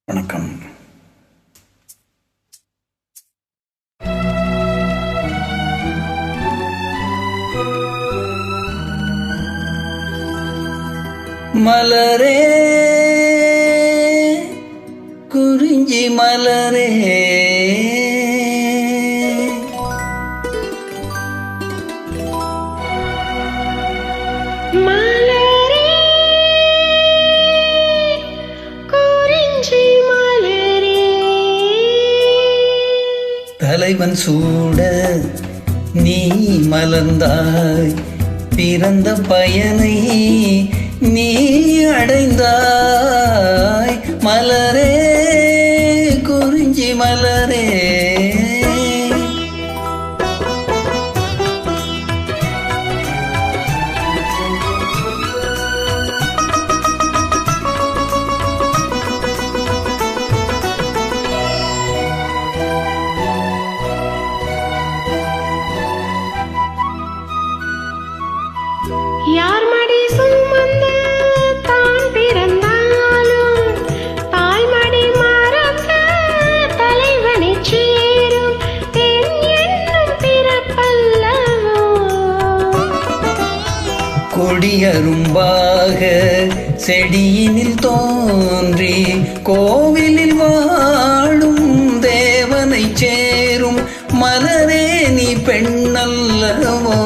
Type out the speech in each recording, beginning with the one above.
வணக்கம். மலரே குறிஞ்சி மலரே, தலைவன் சூட நீ மலர்ந்தாய், பிறந்த பயனை நீ அடைந்தாய். மலரே குறிஞ்சி மலரே, யார் மடி சுமந்து தான் பிறந்தாலும் தாய்மடி மறந்த தலைவனை சேரும் பெண் என்னும் பிறப்பல்லவோ. கொடியரும்பாக செடியினில் தோன்றி கோவிலில் வாழும் தேவனை சேரும் மலரே நீ பெண்ணல்லவோ.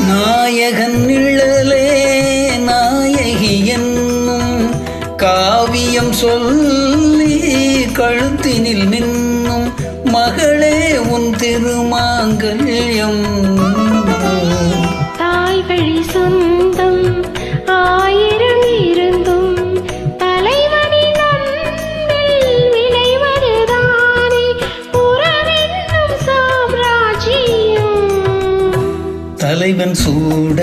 நாயகன் நிழலே நாயகி என்னும் காவியம் சொல்லி கழுத்தினில் நின்னும் மகளே உன் திருமாங்கல்யம். தாய் வழி சொந்தம் ஆயிரம் இருந்தும் தலைவனின் அன்பில் விளைவதுதானே உறவென்னும் சாம்ராஜ்யம். தலைவன் சூட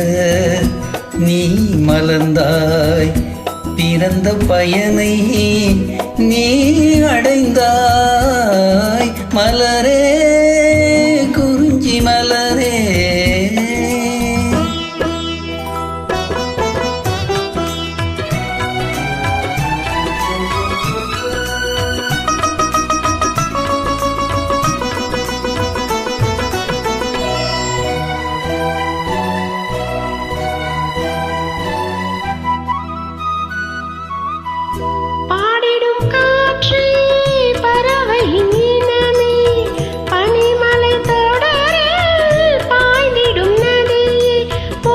நீ மலர்ந்தாய், பிறந்த பயனை நீ அடைந்தாய். மலரே குறிஞ்சி மலரே, பாடிடும் காற்றை பறவை இனமே, பனிமலை தொடரில் பாய்ந்திடும் நதியே,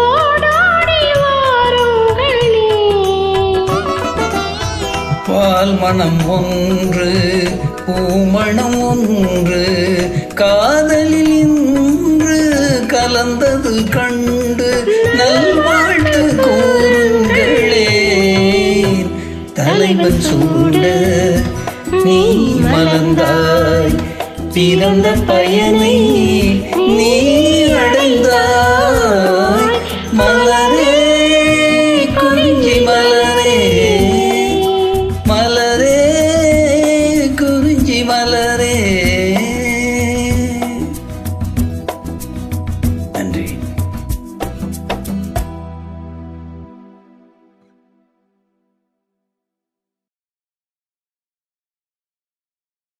ஓடோடி வாருங்களே. பால் மணம் ஒன்று பூமணம் ஒன்று காதலில் இன்று கலந்தது கண்டு நல்வாழ்த்து கூறுங்களே. தலைவன் சூட நீ மலர்ந்தாய், பிறந்த பயனை நீ அடைந்தாய்.